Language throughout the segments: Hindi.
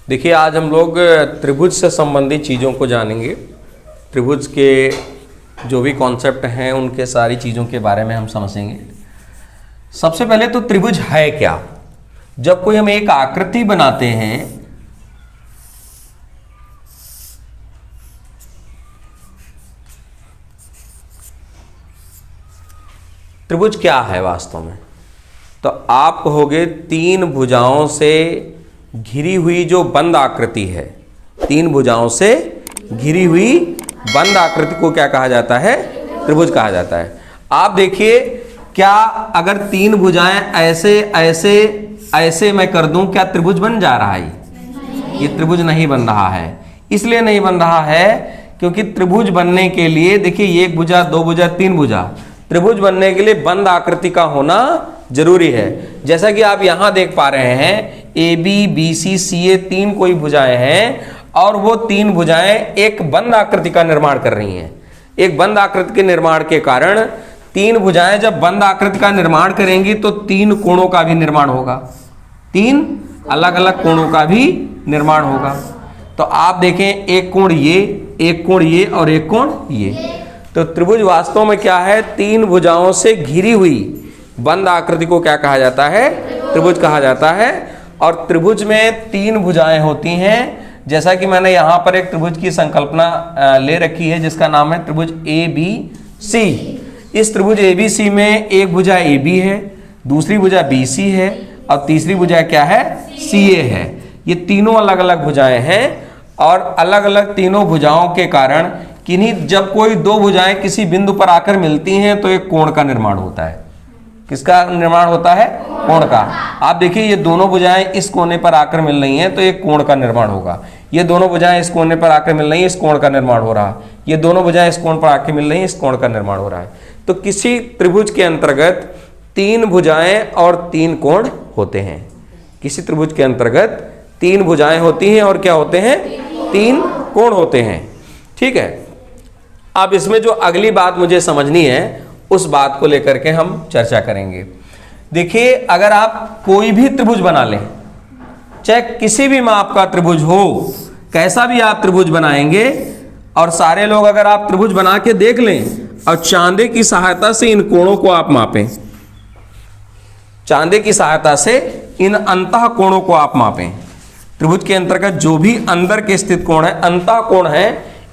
देखिए, आज हम लोग त्रिभुज से संबंधित चीज़ों को जानेंगे। त्रिभुज के जो भी कॉन्सेप्ट हैं उनके सारी चीज़ों के बारे में हम समझेंगे। सबसे पहले तो त्रिभुज है क्या। जब कोई हम एक आकृति बनाते हैं त्रिभुज क्या है वास्तव में, तो आप कहोगे तीन भुजाओं से घिरी हुई जो बंद आकृति है, तीन भुजाओं से घिरी हुई बंद आकृति को क्या कहा जाता है? त्रिभुज कहा जाता है। आप देखिए, क्या अगर तीन भुजाएं ऐसे ऐसे ऐसे मैं कर दूं, क्या त्रिभुज बन जा रहा है? ये त्रिभुज नहीं बन रहा है। इसलिए नहीं बन रहा है क्योंकि त्रिभुज बनने के लिए देखिए, एक भुजा, दो भुजा, तीन भुजा, त्रिभुज बनने के लिए बंद आकृति का होना जरूरी है। जैसा कि आप यहां देख पा रहे हैं, ए बी बी सी सी ए तीन कोई भुजाएं हैं और वो तीन भुजाएं एक बंद आकृति का निर्माण कर रही हैं। एक बंद आकृति के निर्माण के कारण तीन भुजाएं जब बंद आकृति का निर्माण करेंगी तो तीन कोणों का भी निर्माण होगा, तीन अलग अलग कोणों का भी निर्माण होगा। तो आप देखें, एक कोण ये, एक कोण ये और एक कोण ये। तो त्रिभुज वास्तव में क्या है? तीन भुजाओं से घिरी हुई बंद आकृति को क्या कहा जाता है? त्रिभुज कहा जाता है। और त्रिभुज में तीन भुजाएं होती हैं। जैसा कि मैंने यहाँ पर एक त्रिभुज की संकल्पना ले रखी है जिसका नाम है त्रिभुज ए बी सी। इस त्रिभुज ए बी सी में एक भुजा ए बी है, दूसरी भुजा बी सी है और तीसरी भुजा क्या है? सी ए है। ये तीनों अलग अलग भुजाएं हैं और अलग अलग तीनों भुजाओं के कारण किन्हीं जब कोई दो भुजाएं किसी बिंदु पर आकर मिलती हैं तो एक कोण का निर्माण होता है। किसका निर्माण होता है? कोण का। आप देखिए, ये दोनों भुजाएं इस कोने पर आकर मिल रही हैं तो एक कोण का निर्माण होगा। ये दोनों भुजाएं इस कोने पर आकर मिल रही हैं, इस कोण का निर्माण हो रहा है। ये दोनों भुजाएं इस कोण पर आकर मिल रही हैं, इस कोण का निर्माण हो रहा है। तो किसी त्रिभुज के अंतर्गत तीन भुजाएं और तीन कोण होते हैं। किसी त्रिभुज के अंतर्गत तीन भुजाएं होती हैं और क्या होते हैं? तीन कोण होते हैं। ठीक है। अब इसमें जो अगली बात मुझे समझनी है उस बात को लेकर के हम चर्चा करेंगे। देखिए, अगर आप कोई भी त्रिभुज बना लें, चाहे किसी भी माप का त्रिभुज हो, कैसा भी आप त्रिभुज बनाएंगे, और सारे लोग अगर आप त्रिभुज बना के देख लें और चांदे की सहायता से इन कोणों को आप मापें, चांदे की सहायता से इन अंतः कोणों को आप मापें, त्रिभुज के अंतर्गत जो भी अंदर के स्थित कोण है, अंतः कोण है,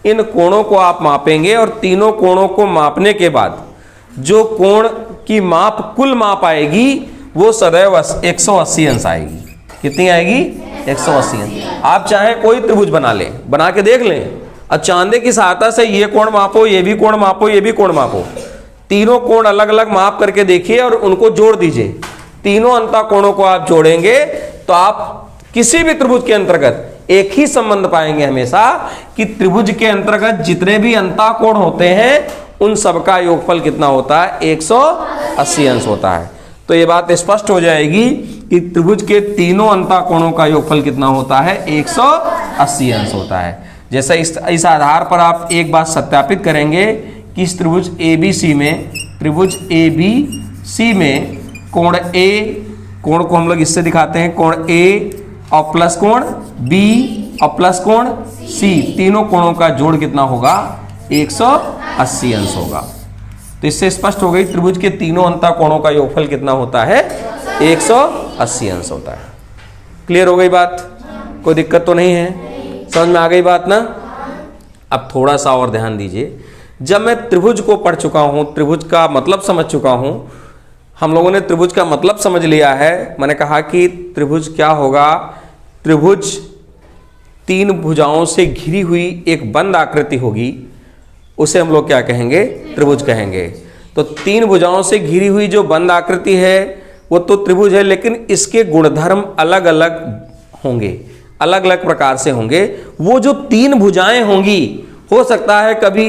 इन कोणों को आप मापेंगे और तीनों कोणों को मापने के बाद जो कोण की माप कुल माप आएगी वो सदैव 180 अंश आएगी। कितनी आएगी? 180 अंश। आप चाहे कोई त्रिभुज बना लें, बना के देख लें और चांदे की सहायता से ये कोण मापो, ये भी कोण मापो, ये भी कोण मापो, तीनों कोण अलग अलग माप करके देखिए और उनको जोड़ दीजिए। तीनों अंतः कोणों को आप जोड़ेंगे तो आप किसी भी त्रिभुज के अंतर्गत एक ही संबंध पाएंगे हमेशा कि त्रिभुज के अंतर्गत जितने भी अंतः कोण होते हैं उन सबका योगफल कितना होता है? 180 अंश होता है। तो ये बात स्पष्ट हो जाएगी कि त्रिभुज के तीनों अंतः कोणों का योगफल कितना होता है? 180 अंश होता है। जैसा इस आधार पर आप एक बात सत्यापित करेंगे कि इस त्रिभुज ए बी सी में, त्रिभुज ए बी सी में कोण ए, कोण को हम लोग इससे दिखाते हैं, कोण ए और प्लस कोण बी और प्लस कोण सी, तीनों कोणों का जोड़ कितना होगा? 180 अंश होगा। तो इससे स्पष्ट हो गई त्रिभुज के तीनों अंतः कोणों का योगफल कितना होता है? 180 अंश होता है। क्लियर हो गई बात? कोई दिक्कत तो नहीं है? समझ में आ गई बात ना? अब थोड़ा सा और ध्यान दीजिए। जब मैं त्रिभुज को पढ़ चुका हूं, त्रिभुज का मतलब समझ चुका हूं, हम लोगों ने त्रिभुज का मतलब समझ लिया है। मैंने कहा कि त्रिभुज क्या होगा? त्रिभुज तीन भुजाओं से घिरी हुई एक बंद आकृति होगी, उसे हम लोग क्या कहेंगे? त्रिभुज कहेंगे। तो तीन भुजाओं से घिरी हुई जो बंद आकृति है वो तो त्रिभुज है, लेकिन इसके गुणधर्म अलग अलग होंगे, अलग अलग प्रकार से होंगे। वो जो तीन भुजाएं होंगी, हो सकता है कभी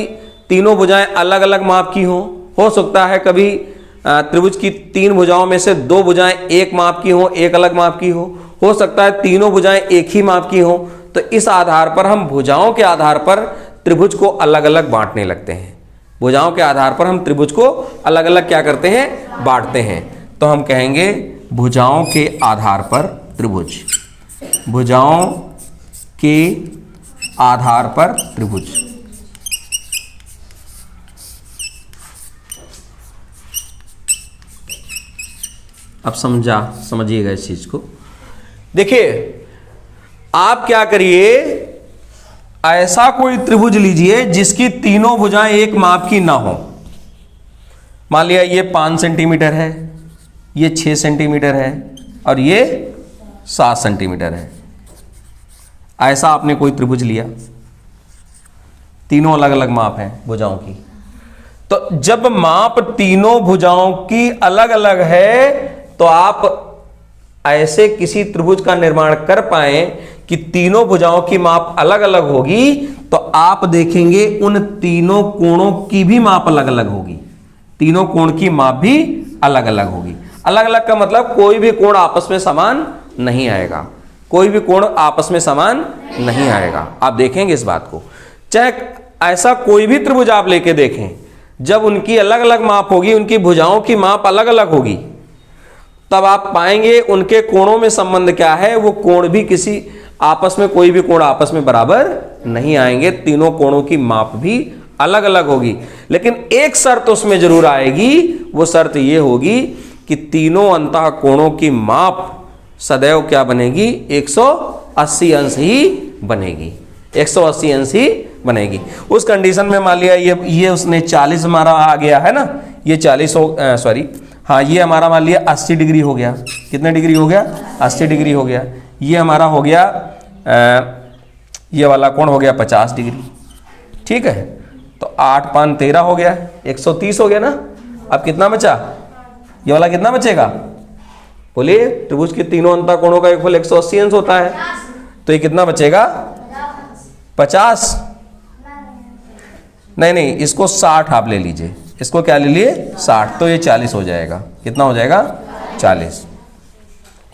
तीनों भुजाएं अलग अलग माप की हो सकता है कभी त्रिभुज की तीन भुजाओं में से दो भुजाएं एक माप की हो, एक अलग माप की हो सकता है तीनों भुजाएं एक ही माप की हो। तो इस आधार पर हम भुजाओं के आधार पर त्रिभुज को अलग अलग बांटने लगते हैं। भुजाओं के आधार पर हम त्रिभुज को अलग अलग क्या करते हैं? बांटते हैं। तो हम कहेंगे भुजाओं के आधार पर त्रिभुज, भुजाओं के आधार पर त्रिभुज। अब समझिएगा इस चीज को। देखिए, आप क्या करिए, ऐसा कोई त्रिभुज लीजिए जिसकी तीनों भुजाएं एक माप की ना हो। मान लिया ये 5 सेंटीमीटर है, ये 6 सेंटीमीटर है और ये 7 सेंटीमीटर है। ऐसा आपने कोई त्रिभुज लिया, तीनों अलग अलग माप हैं भुजाओं की। तो जब माप तीनों भुजाओं की अलग अलग है तो आप ऐसे किसी त्रिभुज का निर्माण कर पाए कि तीनों भुजाओं की माप अलग अलग होगी, तो आप देखेंगे उन तीनों कोणों की भी माप अलग अलग होगी। तीनों कोण की माप भी अलग अलग होगी। अलग अलग का मतलब कोई भी कोण आपस में समान नहीं आएगा, कोई भी कोण आपस में समान नहीं आएगा। आप देखेंगे इस बात को। चाहे ऐसा कोई भी त्रिभुज आप लेके देखें, जब उनकी अलग अलग माप होगी, उनकी भुजाओं की माप अलग अलग होगी, तब आप पाएंगे उनके कोणों में संबंध क्या है। वो कोण भी किसी आपस में, कोई भी कोण आपस में बराबर नहीं आएंगे। तीनों कोणों की माप भी अलग अलग होगी। लेकिन एक शर्त उसमें जरूर आएगी, वो शर्त ये होगी कि तीनों अंतः कोणों की माप सदैव क्या बनेगी, 180 अंश ही बनेगी, 180 अंश ही बनेगी। उस कंडीशन में मान लिया ये उसने 40 हमारा आ गया है ना, ये 40 हो, सॉरी हाँ, ये हमारा मान लिया 80 डिग्री हो गया। कितने डिग्री हो गया, 80 डिग्री हो गया। ये हमारा हो गया ये वाला कोण हो गया 50 डिग्री, ठीक है। तो 8 5 13 हो गया, 130 हो गया ना। अब कितना बचा, ये वाला कितना बचेगा, बोलिए। त्रिभुज के तीनों अंतः कोणों का योगफल 180 अंश होता है, तो ये कितना बचेगा, 50। नहीं, इसको 60 आप ले लीजिए, इसको क्या ले लिए, 60, तो ये 40 हो जाएगा। कितना हो जाएगा, 40।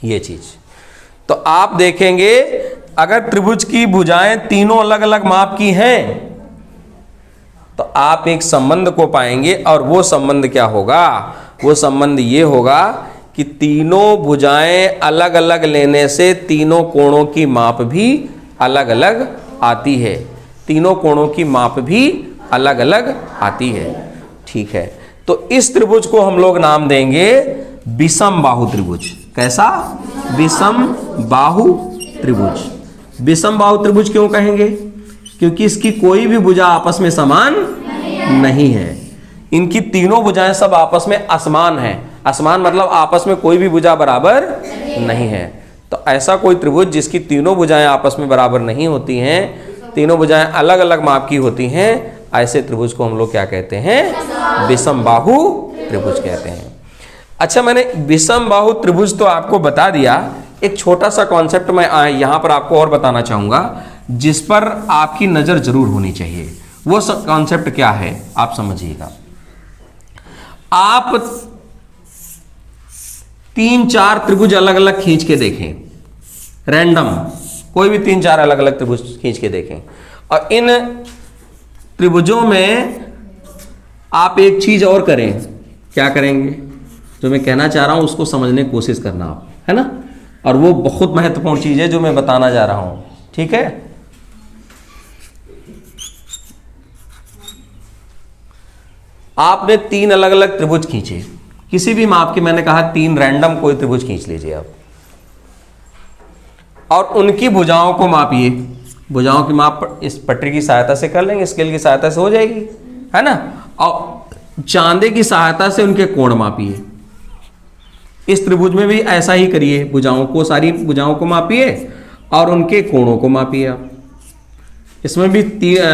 ये चीज तो आप देखेंगे, अगर त्रिभुज की भुजाएं तीनों अलग अलग माप की हैं तो आप एक संबंध को पाएंगे, और वो संबंध क्या होगा, वो संबंध ये होगा कि तीनों भुजाएं अलग अलग लेने से तीनों कोणों की माप भी अलग अलग आती है। तीनों कोणों की माप भी अलग अलग आती है, ठीक है। तो इस त्रिभुज को हम लोग नाम देंगे विषम बाहु त्रिभुज। कैसा, विषम बाहु त्रिभुज। विषम बाहु त्रिभुज क्यों कहेंगे, क्योंकि इसकी कोई भी भुजा आपस में समान नहीं है। इनकी तीनों भुजाएं सब आपस में असमान हैं। असमान मतलब आपस में कोई भी भुजा बराबर नहीं है। तो ऐसा कोई त्रिभुज जिसकी तीनों भुजाएं आपस में बराबर नहीं होती हैं, तीनों भुजाएं अलग अलग माप की होती हैं, ऐसे त्रिभुज को हम लोग क्या कहते हैं, विषम बाहु त्रिभुज कहते हैं। अच्छा, मैंने विषम बाहु त्रिभुज तो आपको बता दिया। एक छोटा सा कॉन्सेप्ट मैं यहां पर आपको और बताना चाहूंगा, जिस पर आपकी नजर जरूर होनी चाहिए। वो कॉन्सेप्ट क्या है, आप समझिएगा। आप 3-4 त्रिभुज अलग अलग खींच के देखें, रैंडम कोई भी 3-4 अलग अलग त्रिभुज खींच के देखें, और इन त्रिभुजों में आप एक चीज और करें। क्या करेंगे, जो मैं कहना चाह रहा हूं उसको समझने की कोशिश करना आप, है ना। और वो बहुत महत्वपूर्ण चीज है जो मैं बताना जा रहा हूं, ठीक है। आपने 3 अलग अलग त्रिभुज खींचे, किसी भी माप के, मैंने कहा 3 रैंडम कोई त्रिभुज खींच लीजिए आप, और उनकी भुजाओं को मापिए। भुजाओं की माप इस पटरी की सहायता से कर लेंगे, स्केल की सहायता से हो जाएगी, है ना। और चांदे की सहायता से उनके कोण मापिए। इस त्रिभुज में भी ऐसा ही करिए, भुजाओं को, सारी भुजाओं को मापिए और उनके कोणों को मापिए आप। इसमें भी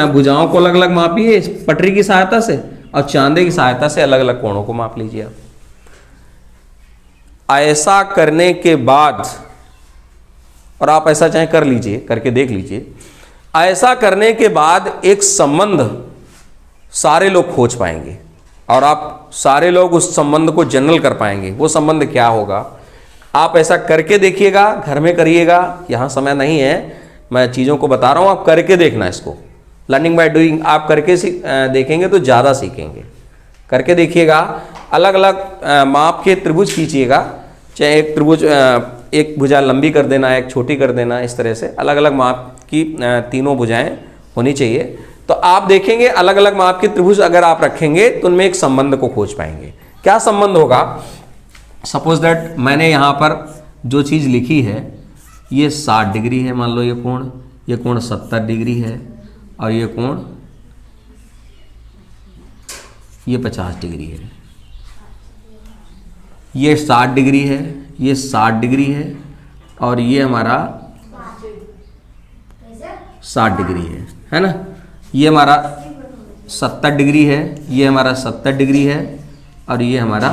भुजाओं को अलग अलग मापिए पटरी की सहायता से, और चांदे की सहायता से अलग अलग कोणों को माप लीजिए आप। ऐसा करने के बाद, और आप ऐसा चाहे कर लीजिए, करके देख लीजिए, ऐसा करने के बाद एक संबंध सारे लोग खोज पाएंगे, और आप सारे लोग उस संबंध को जनरल कर पाएंगे। वो संबंध क्या होगा, आप ऐसा करके देखिएगा, घर में करिएगा। यहाँ समय नहीं है, मैं चीज़ों को बता रहा हूँ, आप करके देखना इसको। लर्निंग बाय डूइंग, आप करके देखेंगे तो ज़्यादा सीखेंगे। करके देखिएगा, अलग अलग माप के त्रिभुज खींचिएगा। चाहे एक त्रिभुज, एक भुजा लंबी कर देना, एक छोटी कर देना, इस तरह से अलग अलग माप की तीनों भुजाएं होनी चाहिए। तो आप देखेंगे अलग अलग माप के त्रिभुज अगर आप रखेंगे तो उनमें एक संबंध को खोज पाएंगे। क्या संबंध होगा? सपोज दैट मैंने यहाँ पर जो चीज़ लिखी है ये 60 डिग्री है, मान लो ये कोण 70 डिग्री है, और ये कोण ये 50 डिग्री है। ये 60 डिग्री है, ये 60 डिग्री है, और ये हमारा 60 डिग्री है ना। ये हमारा 70 डिग्री है, ये हमारा 70 डिग्री है, और ये हमारा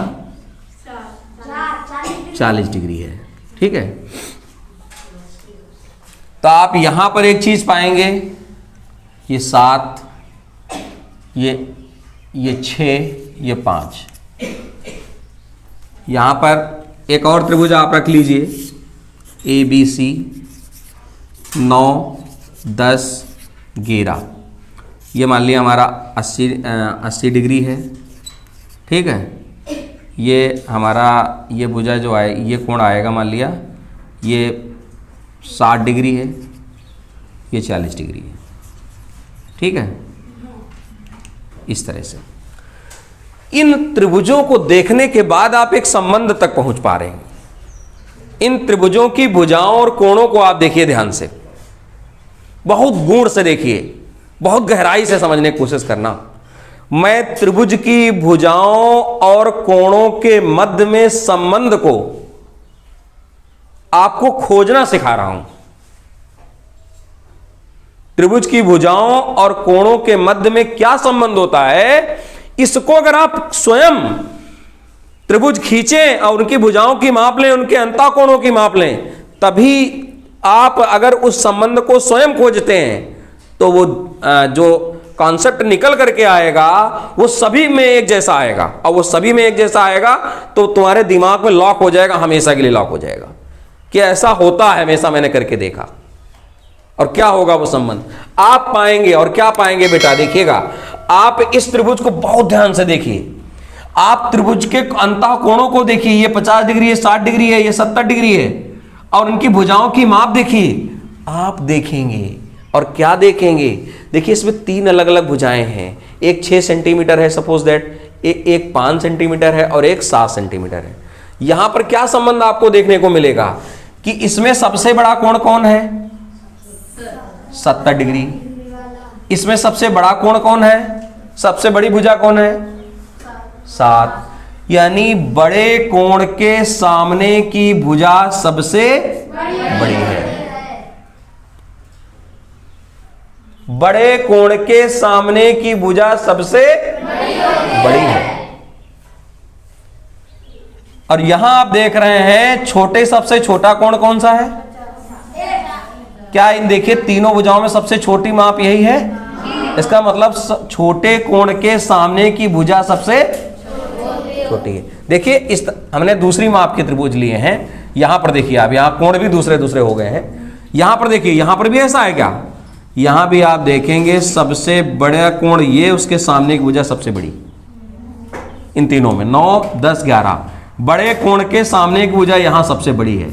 40 डिग्री है। ठीक है, तो आप यहां पर एक चीज पाएंगे, ये 7, ये 6, ये 5। यहां पर एक और त्रिभुज आप रख लीजिए, ABC 9, 10, 11। ये मान लिया हमारा 80 डिग्री है। ठीक है, ये हमारा ये भुजा जो आए, ये कोण आएगा, मान लिया ये 60 डिग्री है, ये 40 डिग्री है। ठीक है, इस तरह से इन त्रिभुजों को देखने के बाद आप एक संबंध तक पहुंच पा रहे हैं। इन त्रिभुजों की भुजाओं और कोणों को आप देखिए ध्यान से, बहुत गूढ़ से देखिए, बहुत गहराई से समझने की कोशिश करना। मैं त्रिभुज की भुजाओं और कोणों के मध्य में संबंध को आपको खोजना सिखा रहा हूं। त्रिभुज की भुजाओं और कोणों के मध्य में क्या संबंध होता है, इसको अगर आप स्वयं त्रिभुज खींचें और उनकी भुजाओं की माप लें, उनके अंतःकोणों की माप लें, तभी आप अगर उस संबंध को स्वयं खोजते हैं तो वो जो कॉन्सेप्ट निकल करके आएगा वो सभी में एक जैसा आएगा, और वो सभी में एक जैसा आएगा तो तुम्हारे दिमाग में लॉक हो जाएगा, हमेशा के लिए लॉक हो जाएगा कि ऐसा होता है, हमेशा मैंने करके देखा। और क्या होगा वो संबंध आप पाएंगे। और क्या पाएंगे बेटा, देखिएगा आप इस त्रिभुज को बहुत ध्यान से देखिए, आप त्रिभुज के अंतःकोणों को देखिए, ये 50 डिग्री है, 60 डिग्री है, ये 70 डिग्री है, और उनकी भुजाओं की माप देखिए। आप देखेंगे और क्या देखेंगे, देखिए इसमें 3 अलग अलग भुजाएं हैं, एक 6 सेंटीमीटर है सपोज दैट, एक 5 सेंटीमीटर है, और एक 7 सेंटीमीटर है। यहां पर क्या संबंध आपको देखने को मिलेगा कि इसमें सबसे बड़ा कोण कौन है, 70 डिग्री। इसमें सबसे बड़ा कोण कौन है, सबसे बड़ी भुजा कौन है, 7। यानी बड़े कोण के सामने की भुजा सबसे बड़ी है। बड़े कोण के सामने की भुजा सबसे बड़ी है। और यहां आप देख रहे हैं छोटे सबसे छोटा कोण कौन सा है, क्या इन देखिए तीनों भुजाओं में सबसे छोटी माप यही है। इसका मतलब छोटे कोण के सामने की भुजा सबसे छोटी है। देखिए इस हमने दूसरी माप के त्रिभुज लिए हैं, यहां पर देखिए आप, यहां कोण भी दूसरे दूसरे हो गए हैं। यहां पर देखिए, यहां पर भी ऐसा है क्या, यहां भी आप देखेंगे सबसे बड़ा कोण ये, उसके सामने की भुजा सबसे बड़ी। इन तीनों में 9, 10, 11 बड़े कोण के सामने की भुजा यहां सबसे बड़ी है,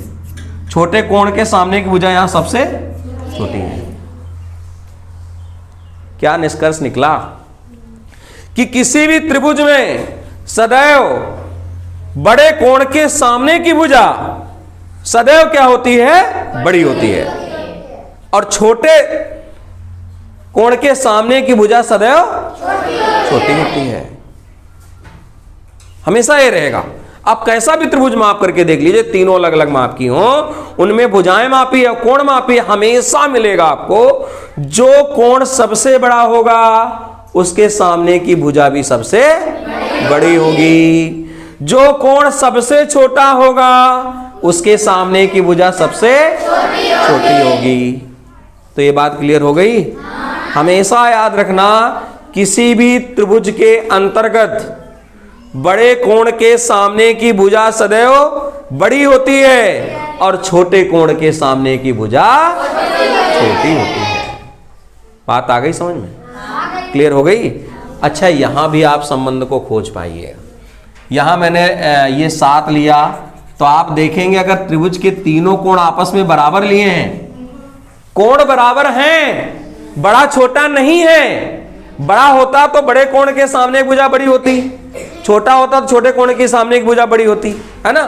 छोटे कोण के सामने की भुजा यहां सबसे छोटी है। क्या निष्कर्ष निकला कि किसी भी त्रिभुज में सदैव बड़े कोण के सामने की भुजा सदैव क्या होती है, बड़ी होती है, और छोटे कोण के सामने की भुजा सदैव छोटी होती है। हमेशा ये रहेगा। आप कैसा भी त्रिभुज माप करके देख लीजिए, तीनों अलग अलग माप की हो, उनमें भुजाएं मापी है, कोण मापी है, हमेशा मिलेगा आपको जो कोण सबसे बड़ा होगा उसके सामने की भुजा भी सबसे बड़ी होगी, जो कोण सबसे छोटा होगा उसके सामने की भुजा सबसे छोटी होगी। तो ये बात क्लियर हो गई। हमेशा याद रखना, किसी भी त्रिभुज के अंतर्गत बड़े कोण के सामने की भुजा सदैव बड़ी होती है और छोटे कोण के सामने की भुजा छोटी होती है। बात आ गई समझ में, क्लियर हो गई। अच्छा, यहां भी आप संबंध को खोज पाइए। यहां मैंने ये 7 लिया, तो आप देखेंगे अगर त्रिभुज के तीनों कोण आपस में बराबर लिए हैं कोण बराबर हैं, बड़ा छोटा नहीं है। बड़ा होता तो बड़े कोण के सामने एक भुजा बड़ी होती, छोटा होता तो छोटे कोण के सामने एक भुजा बड़ी होती, है ना।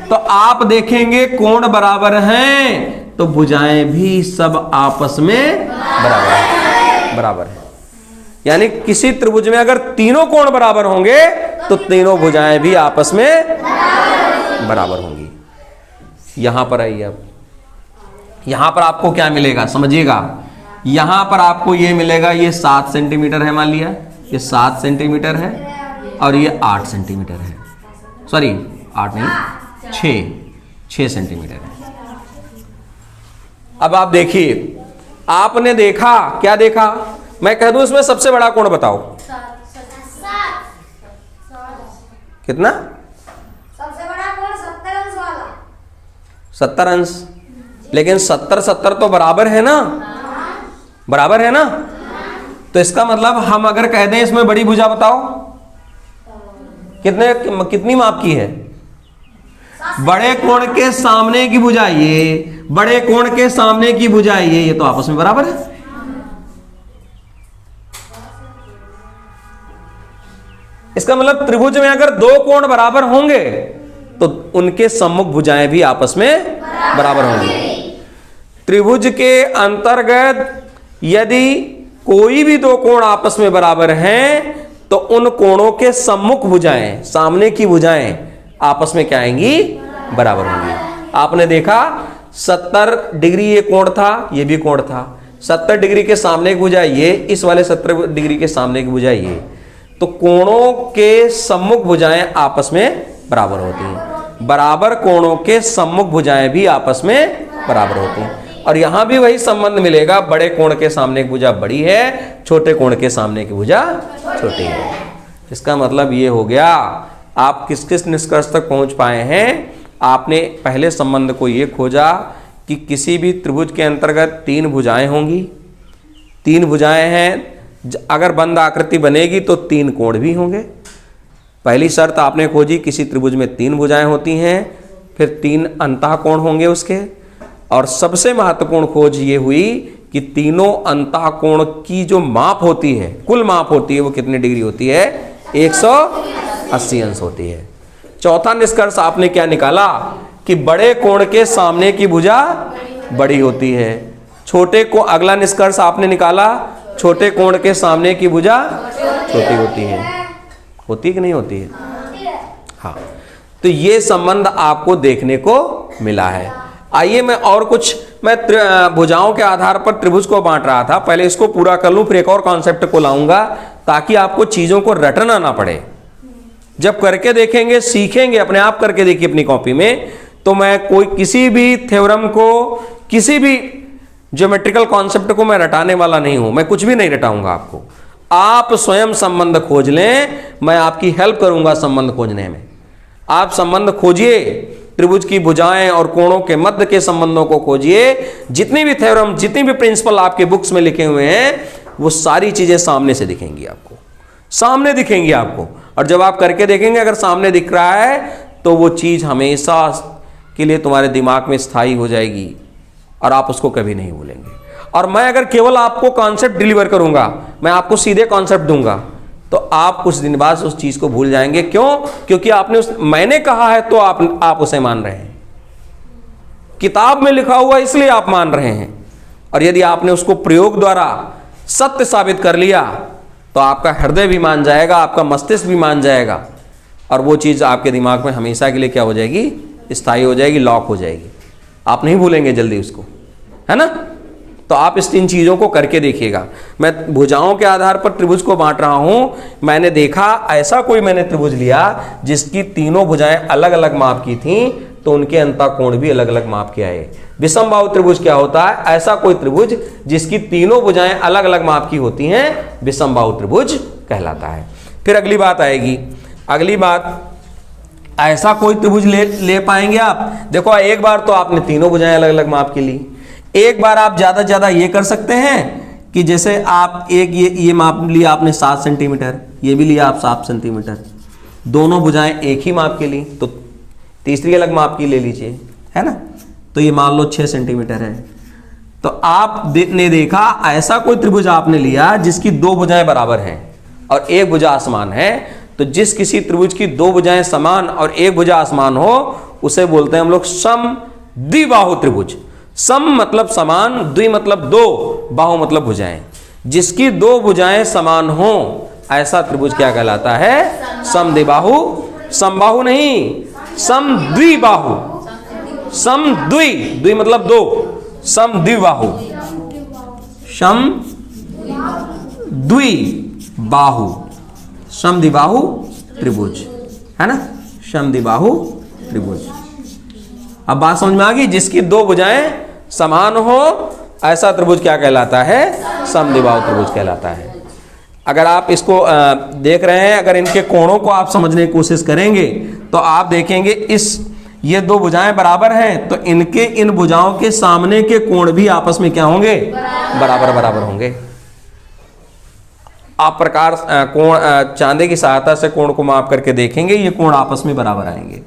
तो आप देखेंगे कोण बराबर हैं तो भुजाएं भी सब आपस में बराबर है। यानी किसी त्रिभुज में अगर तीनों कोण बराबर होंगे तो तीनों भुजाएं भी आपस में बराबर होंगी। यहां पर आइए, अब यहां पर आपको क्या मिलेगा समझिएगा। यहां पर आपको ये मिलेगा, ये 7 सेंटीमीटर है, मान लिया ये 7 सेंटीमीटर है और ये 8 सेंटीमीटर है, सॉरी 8 नहीं 6 सेंटीमीटर है। अब आप देखिए, आपने देखा, क्या देखा, मैं कह दूं इसमें सबसे बड़ा कोण बताओ कितना? सबसे बड़ा कोण 70 अंश वाला। 70 अंश, लेकिन 70 तो बराबर है ना, बराबर है ना। तो इसका मतलब हम अगर कह दें इसमें बड़ी भुजा बताओ कितनी माप की है? बड़े कोण के सामने की भुजा ये, बड़े कोण के सामने की भुजा ये तो आपस में बराबर है। इसका मतलब त्रिभुज में अगर दो कोण बराबर होंगे तो उनके सम्मुख भुजाएं भी आपस में बराबर होंगी। त्रिभुज के अंतर्गत यदि कोई भी दो कोण आपस में बराबर हैं तो उन कोणों के सम्मुख भुजाएं, सामने की भुजाएं आपस में क्या आएंगी? बराबर होंगी। आपने देखा 70 डिग्री ये कोण था, ये भी कोण था, 70 डिग्री के सामने की भुजा ये, इस वाले 70 डिग्री के सामने की भुजा ये, तो कोणों के सम्मुख भुजाएं आपस में बराबर होती हैं। बराबर कोणों के सम्मुख भुजाएं भी आपस में बराबर होती हैं। और यहां भी वही संबंध मिलेगा, बड़े कोण के सामने की भुजा बड़ी है, छोटे कोण के सामने की भुजा छोटी है। इसका मतलब ये हो गया, आप किस किस निष्कर्ष तक पहुंच पाए हैं। आपने पहले संबंध को ये खोजा कि किसी भी त्रिभुज के अंतर्गत 3 भुजाएं होंगी, 3 भुजाएं हैं, अगर बंद आकृति बनेगी तो 3 कोण भी होंगे। पहली शर्त आपने खोजी, किसी त्रिभुज में 3 भुजाएं होती हैं, फिर 3 अंतः कोण होंगे उसके, और सबसे महत्वपूर्ण खोज ये हुई कि तीनों अंतः कोण की जो माप होती है, कुल माप होती है, वो कितनी डिग्री होती है? 180 अंश होती है। चौथा निष्कर्ष आपने क्या निकाला कि बड़े कोण के सामने की भुजा बड़ी होती है। छोटे को, अगला निष्कर्ष आपने निकाला, छोटे कोण के सामने की भुजा छोटी होती है। होती है कि नहीं होती है? हाँ, तो ये संबंध आपको देखने को मिला है। आइए मैं और कुछ, मैं भुजाओं के आधार पर त्रिभुज को बांट रहा था, पहले इसको पूरा कर लूं, फिर एक और कॉन्सेप्ट को लाऊंगा ताकि आपको चीजों को रटना ना पड़े। जब करके देखेंगे, सीखेंगे, अपने आप करके देखिए अपनी कॉपी में, तो मैं कोई किसी भी थ्योरम को, किसी भी ज्योमेट्रिकल कॉन्सेप्ट को मैं रटाने वाला नहीं हूं, मैं कुछ भी नहीं रटाऊंगा आपको। आप स्वयं संबंध खोज लें, मैं आपकी हेल्प करूंगा संबंध खोजने में। आप संबंध खोजिए, त्रिभुज की भुजाएं और कोणों के मध्य के संबंधों को खोजिए। जितनी भी थ्योरम, जितनी भी प्रिंसिपल आपके बुक्स में लिखे हुए हैं, वो सारी चीजें सामने से दिखेंगी आपको, सामने दिखेंगी आपको। और जब आप करके देखेंगे, अगर सामने दिख रहा है तो वो चीज हमेशा के लिए तुम्हारे दिमाग में स्थायी हो जाएगी और आप उसको कभी नहीं भूलेंगे। और मैं अगर केवल आपको कॉन्सेप्ट डिलीवर करूंगा, मैं आपको सीधे कॉन्सेप्ट दूंगा, तो आप कुछ दिन बाद उस चीज को भूल जाएंगे। क्यों? क्योंकि आपने मैंने कहा है तो आप उसे मान रहे हैं, किताब में लिखा हुआ इसलिए आप मान रहे हैं। और यदि आपने उसको प्रयोग द्वारा सत्य साबित कर लिया तो आपका हृदय भी मान जाएगा, आपका मस्तिष्क भी मान जाएगा, और वो चीज आपके दिमाग में हमेशा के लिए क्या हो जाएगी? स्थायी हो जाएगी, लॉक हो जाएगी। आप नहीं भूलेंगे जल्दी उसको, है ना। तो आप इन चीजों को करके देखिएगा। मैं भुजाओं के आधार पर त्रिभुज को बांट रहा हूं। मैंने देखा ऐसा कोई मैंने त्रिभुज लिया जिसकी तीनों भुजाएं अलग अलग माप की थीं, तो उनके अंतः कोण भी अलग अलग माप के आए। विषमबाहु त्रिभुज क्या होता है? ऐसा कोई त्रिभुज जिसकी तीनों भुजाएं अलग अलग माप की होती हैं, विषमबाहु त्रिभुज कहलाता है। फिर अगली बात आएगी, अगली बात, ऐसा कोई त्रिभुज ले पाएंगे आप? देखो, एक बार तो आपने तीनों भुजाएं अलग अलग माप की ली, एक बार आप ज्यादा से ज्यादा ये कर सकते हैं कि जैसे आप एक ये माप लिया आपने 7 सेंटीमीटर, ये भी लिया आप 7 सेंटीमीटर, दोनों भुजाएं एक ही माप की ली, तो तीसरी अलग माप की ले लीजिए, है ना। तो ये मान लो 6 सेंटीमीटर है, तो ने देखा ऐसा कोई त्रिभुज आपने लिया जिसकी दो भुजाएं बराबर हैं और एक भुजा असमान है, तो जिस किसी त्रिभुज की दो भुजाएं समान और एक भुजा असमान हो उसे बोलते हैं हम लोग सम द्विबाहु त्रिभुज। सम मतलब समान, द्वि मतलब दो, बाहु मतलब भुजाएं। जिसकी दो भुजाएं समान हो ऐसा त्रिभुज क्या कहलाता है? समद्विबाहु। समबाहु नहीं, समद्विबाहु। समद्वि, द्वि मतलब दो, समद्विबाहु। समद्विबाहु, समद्विबाहु त्रिभुज है ना, समद्विबाहु त्रिभुज। अब बात समझ में आ गई? जिसकी दो भुजाएं समान हो ऐसा त्रिभुज क्या कहलाता है? समद्विबाहु त्रिभुज कहलाता है। अगर आप इसको देख रहे हैं, अगर इनके कोणों को आप समझने की कोशिश करेंगे तो आप देखेंगे ये दो भुजाएं बराबर हैं, तो इनके इन भुजाओं के सामने के कोण भी आपस में क्या होंगे? बराबर बराबर होंगे। आप प्रकार कोण चांदे की सहायता से कोण को माप करके देखेंगे, ये कोण आपस में बराबर आएंगे।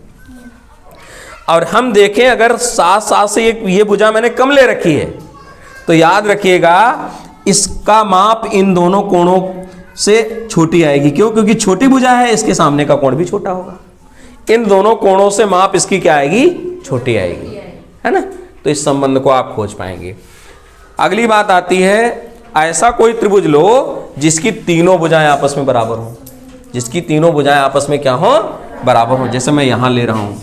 और हम देखें अगर साथ साथ से ये भुजा मैंने कम ले रखी है तो याद रखिएगा इसका माप इन दोनों कोणों से छोटी आएगी। क्यों? क्योंकि छोटी भुजा है, इसके सामने का कोण भी छोटा होगा। इन दोनों कोणों से माप इसकी क्या आएगी? छोटी आएगी, है ना। तो इस संबंध को आप खोज पाएंगे। अगली बात आती है, ऐसा कोई त्रिभुज लो जिसकी तीनों भुजाएं आपस में बराबर हो। जिसकी तीनों भुजाएं आपस में क्या हो? बराबर हो। जैसे मैं यहां ले रहा हूं,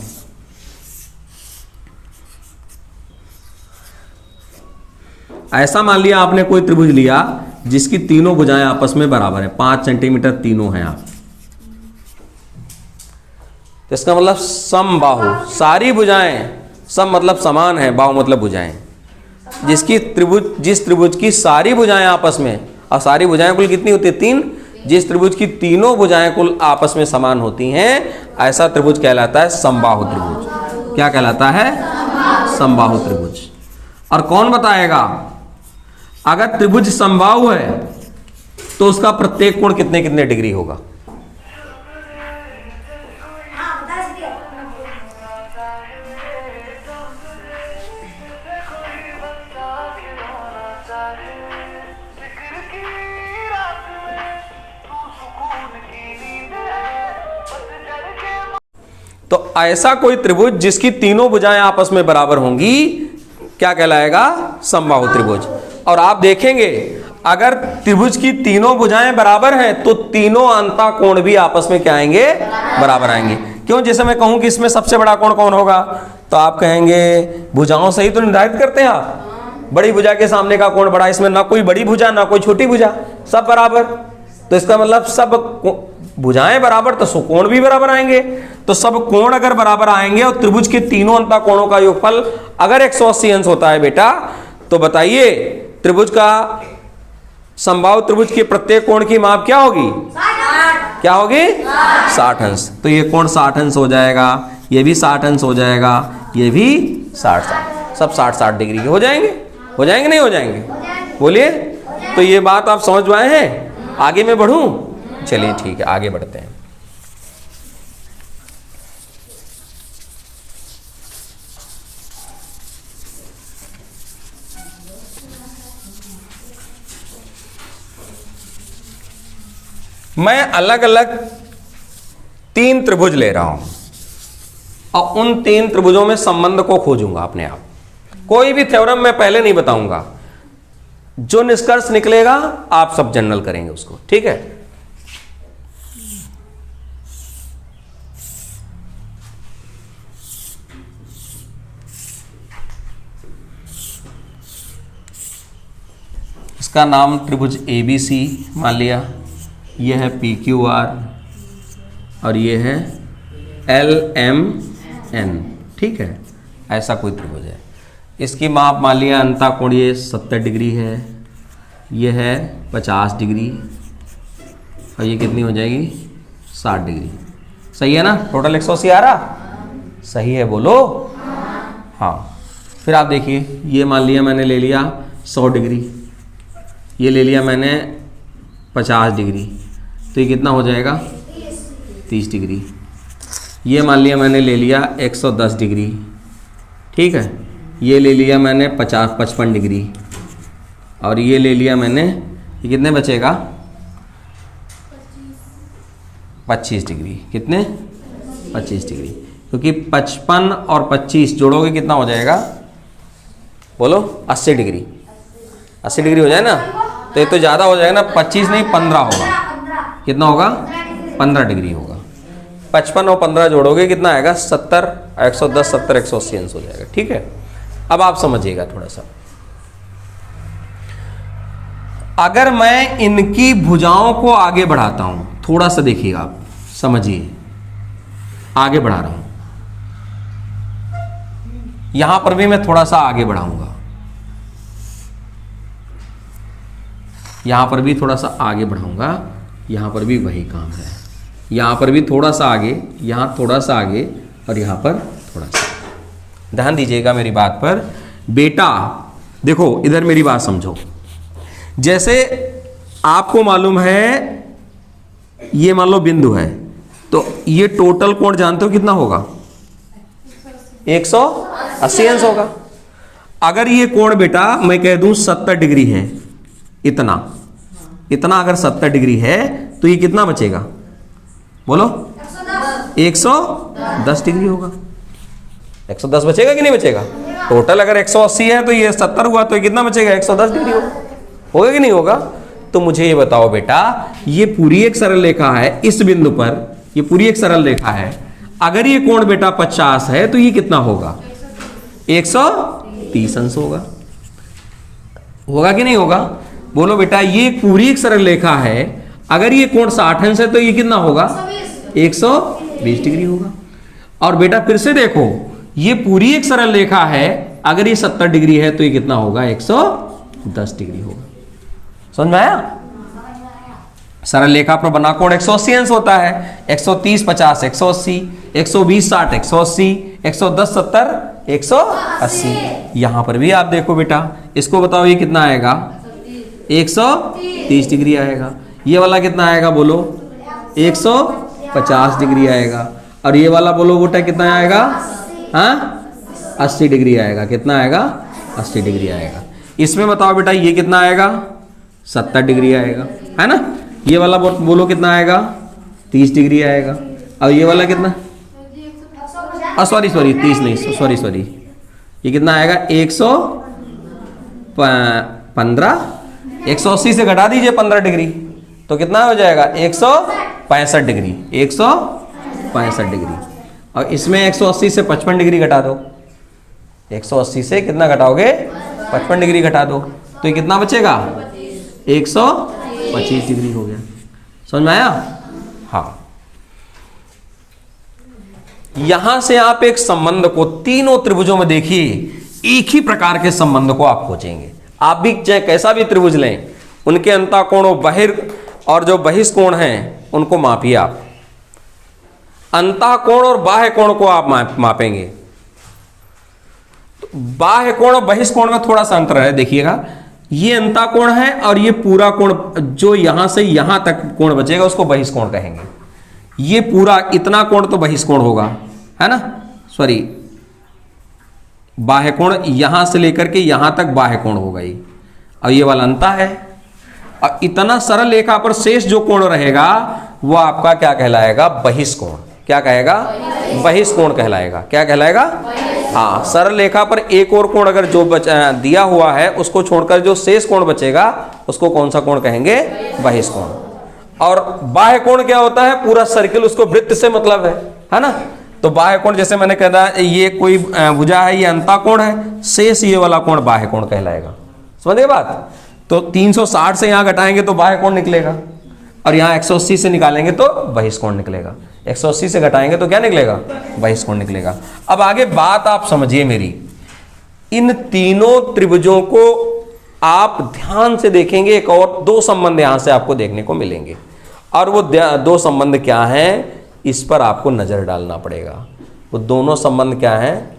ऐसा मान लिया आपने कोई त्रिभुज लिया जिसकी तीनों भुजाएं आपस में बराबर है, 5 सेंटीमीटर तीनों हैं आप, तो इसका मतलब समबाहु। सारी भुजाएं, सम मतलब समान है, बाहु मतलब भुजाएं। जिस त्रिभुज की सारी भुजाएं आपस में, और सारी भुजाएं कुल कितनी होती है? 3। जिस त्रिभुज की तीनों भुजाएं कुल आपस में समान होती हैं ऐसा त्रिभुज कहलाता है समबाहु त्रिभुज। क्या कहलाता है? समबाहु त्रिभुज। और कौन बताएगा? अगर त्रिभुज समबाहु है तो उसका प्रत्येक कोण कितने कितने डिग्री होगा? तो ऐसा कोई त्रिभुज जिसकी तीनों भुजाएं आपस में बराबर होंगी क्या कहलाएगा? समबाहु त्रिभुज। और आप देखेंगे अगर त्रिभुज की तीनों भुजाएं बराबर हैं तो तीनों अंता कोण भी आपस में क्या आएंगे? बराबर आएंगे। क्यों? जैसे मैं कहूं कि इसमें सबसे बड़ा कोण कौन होगा, तो आप कहेंगे भुजाओं से ही तो निर्धारित करते हैं आप। बड़ी भुजा के सामने का कोण बड़ा, इसमें ना कोई बड़ी भुजा ना कोई छोटी भुजा, सब बराबर। तो इसका मतलब सब भुजाएं बराबर तो कोण भी बराबर आएंगे। तो सब कोण अगर बराबर आएंगे और त्रिभुज के तीनों अंता कोणों का योगफल अगर 180 अंश होता है बेटा, तो बताइए त्रिभुज का, समबाहु त्रिभुज के प्रत्येक कोण की माप क्या होगी? 60। क्या होगी? 60 अंश। तो ये कोण 60 अंश हो जाएगा, ये भी 60 अंश हो जाएगा, ये भी 60, सब 60 डिग्री के हो जाएंगे। हो जाएंगे नहीं हो जाएंगे? बोलिए। तो ये बात आप समझ पाए हैं? आगे मैं बढ़ूं? चलिए ठीक है, आगे बढ़ते हैं। मैं अलग अलग 3 त्रिभुज ले रहा हूं और उन 3 त्रिभुजों में संबंध को खोजूंगा अपने आप। कोई भी थ्योरम मैं पहले नहीं बताऊंगा, जो निष्कर्ष निकलेगा आप सब जनरल करेंगे उसको, ठीक है। इसका नाम त्रिभुज ABC मान लिया, यह है PQR और यह है LMN, ठीक है। ऐसा कोई त्रिभुज है, इसकी माप मान लिया अंता कोण ये 70 डिग्री है, यह है 50 डिग्री और ये कितनी हो जाएगी? 60 डिग्री। सही है ना? टोटल 180 आ रहा? सही है, बोलो हाँ। फिर आप देखिए, ये मान लिया मैंने ले लिया 100 डिग्री, ये ले लिया मैंने 50 डिग्री, तो ये कितना हो जाएगा? 30 डिग्री। ये मान लिया मैंने ले लिया 110 डिग्री, ठीक है। ये ले लिया मैंने 55 डिग्री, और ये ले लिया मैंने, ये कितने बचेगा? 25 डिग्री। कितने? 25 डिग्री, क्योंकि 55 और 25 जोड़ोगे कितना हो जाएगा? बोलो 80 डिग्री। 80 डिग्री हो जाए ना, तो ये तो ज़्यादा हो जाएगा ना, 25 नहीं 15 होगा। 15 कितना होगा? 15 डिग्री होगा। 55 और 15 जोड़ोगे कितना आएगा? 70, 110, 70, 180 अंश हो जाएगा। ठीक है, अब आप समझिएगा थोड़ा सा। अगर मैं इनकी भुजाओं को आगे बढ़ाता हूं, थोड़ा सा देखिएगा आप, समझिए, आगे बढ़ा रहा हूं, यहां पर भी मैं थोड़ा सा आगे बढ़ाऊंगा, यहां पर भी थोड़ा सा आगे बढ़ाऊंगा, यहां पर भी वही काम है, यहां पर भी थोड़ा सा आगे, यहां थोड़ा सा आगे, और यहां पर थोड़ा सा। ध्यान दीजिएगा मेरी बात पर। बेटा देखो, इधर मेरी बात समझो। जैसे आपको मालूम है, ये मान लो बिंदु है, तो ये टोटल कोण जानते हो कितना होगा? 180 अंश होगा। अगर ये कोण बेटा मैं कह दूं 70 डिग्री है, इतना अगर 70 डिग्री है, तो ये कितना बचेगा? बोलो 110 डिग्री होगा। 110 बचेगा कि नहीं बचेगा? टोटल अगर 180 है तो ये 70 हुआ, तो ये कितना बचेगा? 110 डिग्री होगा कि नहीं होगा? तो मुझे ये बताओ बेटा, ये पूरी एक सरल रेखा है, इस बिंदु पर ये पूरी एक सरल रेखा है। अगर ये कोण बेटा 50 है, तो ये कितना होगा? 130 अंश होगा। होगा कि नहीं होगा? बोलो बेटा, ये पूरी एक सरल रेखा है, अगर ये कोण 60 अंश है, तो ये कितना होगा? 120 डिग्री होगा। और बेटा फिर से देखो, ये पूरी एक सरल रेखा है, अगर ये 70 डिग्री है, तो ये कितना होगा? 110 डिग्री होगा। समझ में आया? सरल रेखा पर बना कोण 180 अंश होता है। 130 50 180, 120 60 180, 110 70 180। यहां पर भी आप देखो बेटा, इसको बताओ ये कितना आएगा? 130 डिग्री आएगा। ये वाला कितना आएगा? बोलो 150 डिग्री आएगा। और ये वाला बोलो बेटा कितना आएगा? हाँ 80 डिग्री आएगा। कितना आएगा? 80 डिग्री आएगा। इसमें बताओ बेटा ये कितना आएगा? 70 डिग्री आएगा, है ना? ये वाला बोलो कितना आएगा? 30 डिग्री आएगा। और ये वाला कितना? सॉरी 30 नहीं, सॉरी, ये कितना आएगा? 115। 180 से घटा दीजिए 15 डिग्री, तो कितना हो जाएगा? 165 डिग्री। 165 डिग्री। और इसमें 180 से 55 डिग्री घटा दो। 180 से कितना घटाओगे? 55 डिग्री घटा दो, तो ये कितना बचेगा? 125 डिग्री हो गया। समझ में आया? हाँ। यहां से आप एक संबंध को तीनों त्रिभुजों में देखिए, एक ही प्रकार के संबंध को आप खोजेंगे। आप भी चाहे कैसा भी त्रिभुज लें, उनके अंतःकोण और जो बहिष्कोण हैं उनको मापिए आप। अंतःकोण और बाह्य कोण को आप मापेंगे। तो बाह्य कोण और बहिष्कोण में थोड़ा सा अंतर है, देखिएगा। ये अंतःकोण है और ये पूरा कोण जो यहां से यहां तक कोण बचेगा उसको बहिष्कोण कहेंगे। ये पूरा इतना कोण तो बहिष्कोण होगा, है ना? सॉरी, बाह्य कोण यहां से लेकर के यहां तक बाह्य कोण होगा ये, और ये वाला अंतः है। और इतना सरल रेखा पर शेष जो कोण रहेगा वो आपका क्या कहलाएगा? बहिष्कोण। क्या कहेगा? बहिष्कोण कहलाएगा। क्या कहलाएगा? हाँ, सरल रेखा पर एक और कोण अगर जो दिया हुआ है उसको छोड़कर जो शेष कोण बचेगा उसको कौन सा कोण कहेंगे? बहिष्कोण। और बाह्य कोण क्या होता है? पूरा सर्किल, उसको वृत्त से मतलब है ना? तो बाह्य कोण जैसे मैंने कहा, ये कोई भुजा है, ये अंतःकोण है, शेष ये वाला कोण बाह्य कोण कहलाएगा। समझिए बात? तो 360 से यहां घटाएंगे तो बाह्य कोण निकलेगा, और यहां 180 से निकालेंगे तो बहिष्कोण निकलेगा। 180 से घटाएंगे तो क्या निकलेगा? बहिष्कोण निकलेगा। अब आगे बात आप समझिए मेरी। इन तीनों त्रिभुजों को आप ध्यान से देखेंगे, एक और दो संबंध यहां से आपको देखने को मिलेंगे, और वो दो संबंध क्या हैं इस पर आपको नजर डालना पड़ेगा। वो दोनों संबंध क्या हैं?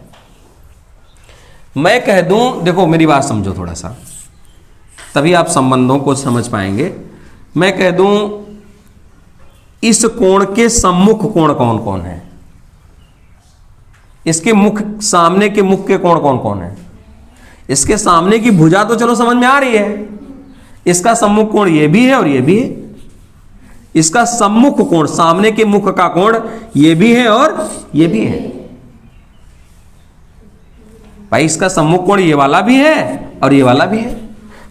मैं कह दूं, देखो मेरी बात समझो थोड़ा सा, तभी आप संबंधों को समझ पाएंगे। मैं कह दूं इस कोण के सम्मुख कोण कौन कौन है? इसके मुख, सामने के मुख के कोण कौन कौन है? इसके सामने की भुजा तो चलो समझ में आ रही है, इसका सम्मुख कोण ये भी है और ये भी है। इसका सम्मुख कोण, सामने के मुख का कोण ये भी है और ये भी है। भाई इसका सम्मुख कोण ये वाला भी है और ये वाला भी है।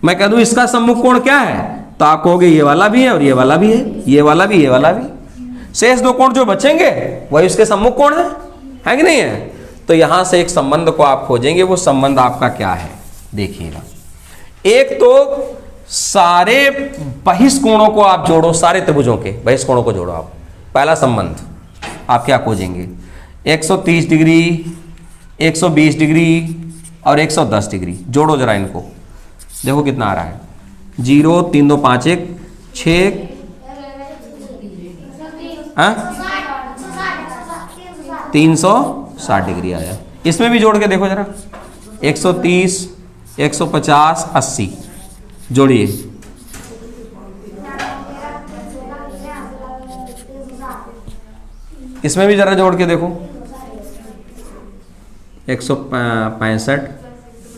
मैं कह दूं इसका सम्मुख कोण क्या है, तो आप कहोगे ये वाला भी है और ये वाला भी है, ये वाला भी, ये वाला भी। शेष दो कोण जो बचेंगे वही उसके सम्मुख कोण है कि नहीं है। तो यहां से एक संबंध को आप खोजेंगे, वो संबंध आपका क्या है देखिएगा। एक तो सारे बहिष्कोणों को आप जोड़ो, सारे त्रिभुजों के बहिष्कोणों को जोड़ो आप। पहला संबंध आप क्या खोजेंगे, 130 डिग्री, 120 डिग्री और 110 डिग्री। जोड़ो जरा इनको, देखो कितना आ रहा है। 0 3 2 5 1 6 360 डिग्री आया। इसमें भी जोड़ के देखो जरा, 130 150 80 जोड़िए। इसमें भी जरा जोड़ के देखो, 165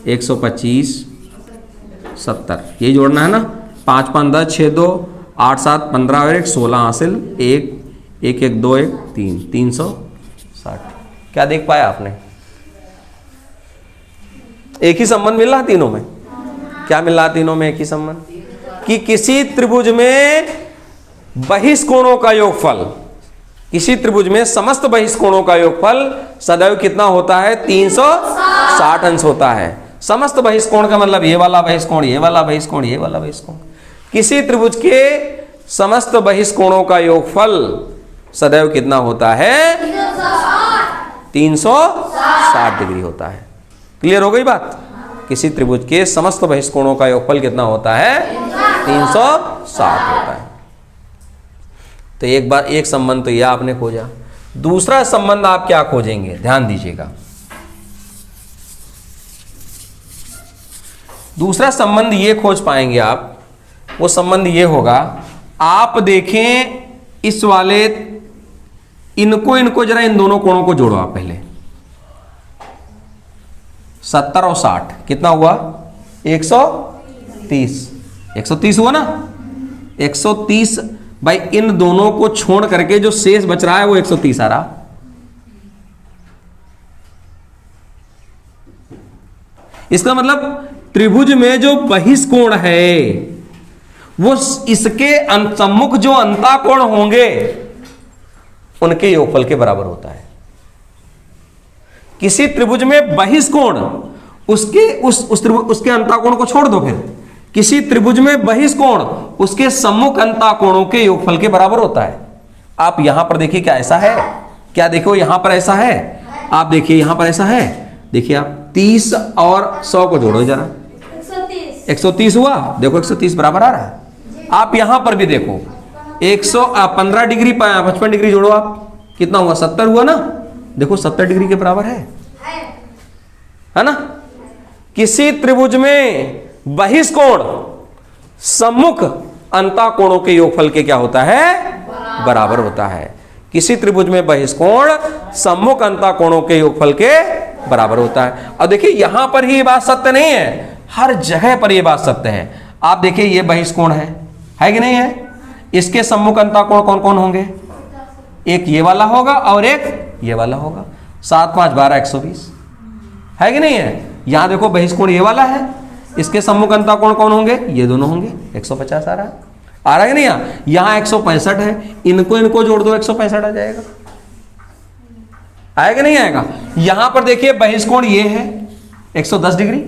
125 70, यही जोड़ना है ना। 5 5 10 6 2 8 7 15 और 1 16 हासिल, 1 1 1 2 1 3 360। क्या देख पाया आपने, एक ही संबंध मिल रहा है तीनों में। क्या मिल रहा है तीनों में, एक ही संबंध कि किसी त्रिभुज में बहिष्कोणों का योगफल, किसी त्रिभुज में समस्त बहिष्कोणों का योगफल सदैव कितना होता है, 360 अंश होता है। समस्त बहिष्कोण का मतलब ये वाला बहिष्कोण, ये वाला बहिष्कोण, ये वाला बहिष्कोण। किसी त्रिभुज के समस्त बहिष्कोणों का योगफल सदैव कितना होता है, 360 डिग्री होता है। क्लियर हो गई बात। किसी त्रिभुज के समस्त बहिष्कोणों का योगफल कितना होता है, 360 होता है। तो एक बार एक संबंध तो यह आपने खोजा। दूसरा संबंध आप क्या खोजेंगे, ध्यान दीजिएगा। दूसरा संबंध ये खोज पाएंगे आप, वो संबंध ये होगा, आप देखें इस वाले इनको जरा इन दोनों कोणों को जोड़ो आप पहले। 70 और 60 कितना हुआ, 130 130 हुआ ना। 130 भाई इन दोनों को छोड़ करके जो शेष बच रहा है वो 130 आ रहा। इसका मतलब त्रिभुज में जो बहिष्कोण है वो इसके सम्मुख जो अंतःकोण होंगे उनके योगफल के बराबर होता है। किसी त्रिभुज में बहिष्कोण, उसके अंतःकोण को छोड़ दो, फिर किसी त्रिभुज में बहिष्कोण उसके सम्मुख अंतःकोणों के योगफल के बराबर होता है। आप यहां पर देखिए, क्या ऐसा है, क्या देखो यहां पर ऐसा है, आप देखिए यहां पर ऐसा है। देखिए आप 30 और 100 को जोड़ो जरा, 130 हुआ। देखो 130 बराबर आ रहा है। आप यहां पर भी देखो 115 डिग्री 55 डिग्री जोड़ो आप, कितना हुआ, 70 हुआ ना। देखो 70 डिग्री के बराबर है ना। किसी त्रिभुज में बहिष्कोण सम्मुख अंतःकोणों के योगफल के क्या होता है, बराबर होता है। किसी त्रिभुज में बहिष्कोण सम्मुख अंतःकोणों के योगफल के बराबर होता है। और देखिए यहां पर ही ये बात सत्य नहीं है, हर जगह पर ये बात सत्य है। आप देखिए ये बहिष्कोण है कि नहीं है, इसके सम्मुख अंतःकोण कौन कौन होंगे, एक ये वाला होगा और एक ये वाला होगा। 7 5 12 120 है कि नहीं है। यहां देखो बहिष्कोण ये वाला है, इसके सम्मुख अंतःकोण कौन होंगे, ये दोनों होंगे। 150 आ रहा है कि नहीं। यहां 165 है, इनको जोड़ दो 165 आ जाएगा। आएगा नहीं आएगा। यहां पर देखिए बहिष्कोण ये है 110 डिग्री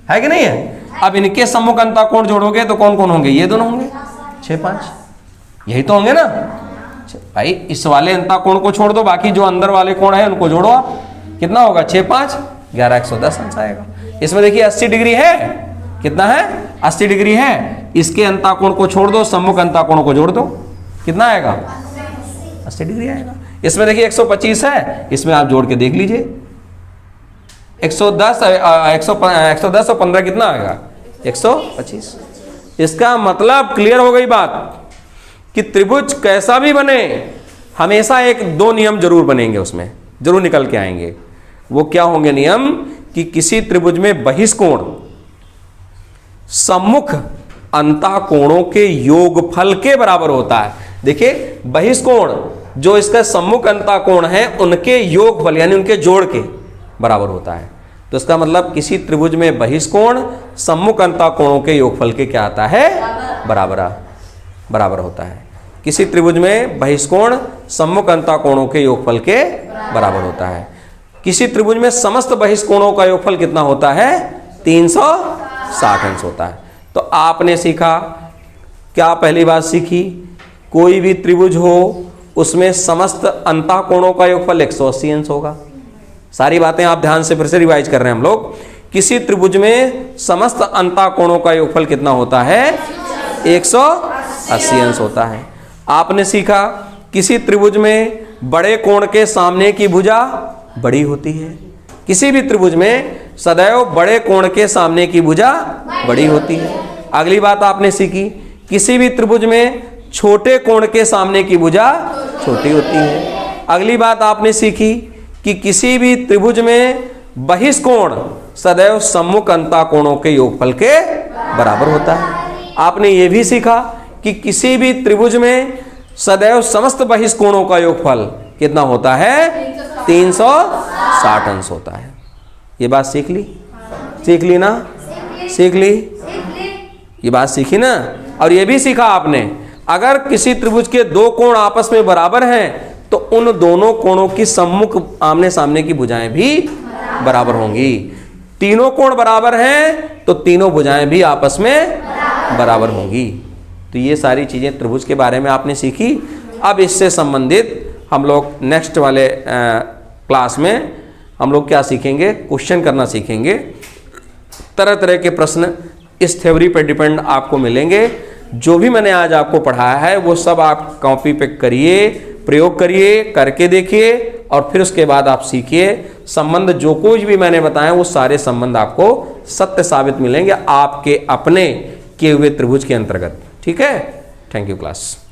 है कि नहीं है। अब इनके सम्मुख अंतःकोण जोड़ोगे तो कौन कौन होंगे, ये दोनों होंगे 6 5, यही तो होंगे ना भाई। इस वाले अंतःकोण को छोड़ दो, बाकी जो अंदर वाले कोण है उनको जोड़ो आप, कितना होगा 6 5 11 110 अंश आएगा। इसमें देखिए 80 डिग्री है, कितना है 80 डिग्री है। इसके अंतःकोण को छोड़ दो, सम्मुख अंतःकोण को जोड़ दो, कितना आएगा 80 डिग्री आएगा। इसमें देखिए 125 है, इसमें आप जोड़ के देख लीजिए 110 और 15 कितना आएगा 125। इसका मतलब क्लियर हो गई बात कि त्रिभुज कैसा भी बने हमेशा एक दो नियम जरूर बनेंगे, उसमें जरूर निकल के आएंगे। वो क्या होंगे नियम कि किसी त्रिभुज में बहिष्कोण सम्मुख अंतःकोणों के योगफल के बराबर होता है। देखिए बहिष्कोण जो इसका सम्मुख अंतःकोण है उनके योगफल यानी उनके जोड़ के बराबर होता है। तो इसका मतलब किसी त्रिभुज में बहिष्कोण सम्मुख अंतःकोणों के योगफल के क्या आता है? बराबर होता है। किसी त्रिभुज में बहिष्कोण सम्मुख अंतःकोणों के योगफल के बराबर होता है। किसी त्रिभुज में समस्त बहिष्कोणों का योगफल कितना होता है? 360 अंश होता है। तो आपने सीखा, क्या पहली बात सीखी, कोई भी त्रिभुज हो उसमें समस्त अंतःकोणों का योगफल 180 अंश होगा। सारी बातें आप ध्यान से फिर से रिवाइज कर रहे हैं हम लोग। किसी त्रिभुज में समस्त अंतःकोणों का योगफल कितना होता है? 180 अंश होता है। आपने सीखा किसी त्रिभुज में बड़े कोण के सामने की भुजा बड़ी होती है। किसी भी त्रिभुज में सदैव बड़े कोण के सामने की भुजा बड़ी होती है। अगली बात आपने सीखी, किसी भी त्रिभुज में छोटे कोण के सामने की भुजा छोटी होती है। अगली बात आपने सीखी कि किसी भी त्रिभुज में बहिष्कोण सदैव सम्मुख अंतःकोणों के योगफल के बराबर होता है। आपने ये भी सीखा कि किसी भी त्रिभुज में सदैव समस्त बहिष्कोणों का योगफल कितना होता है? 360 अंश होता है। ये बात सीख ली? सीख ली ना? सीख ली? ये बात सीखी ना? और ये भी सीखा आपने, अगर किसी त्रिभुज के दो कोण आपस में बराबर हैं तो उन दोनों कोणों की सम्मुख आमने सामने की भुजाएं भी बराबर होंगी। तीनों कोण बराबर हैं तो तीनों भुजाएं भी आपस में बराबर होंगी। तो ये सारी चीजें त्रिभुज के बारे में आपने सीखी। अब इससे संबंधित हम लोग नेक्स्ट वाले क्लास में हम लोग क्या सीखेंगे? क्वेश्चन करना सीखेंगे। तरह तरह के प्रश्न इस थ्योरी पर डिपेंड आपको मिलेंगे। जो भी मैंने आज आपको पढ़ाया है वो सब आप कॉपी पे करिए, प्रयोग करिए, करके देखिए और फिर उसके बाद आप सीखिए। संबंध जो कुछ भी मैंने बताया वो सारे संबंध आपको सत्य साबित मिलेंगे आपके अपने किए हुए त्रिभुज के अंतर्गत। ठीक है? Thank you class.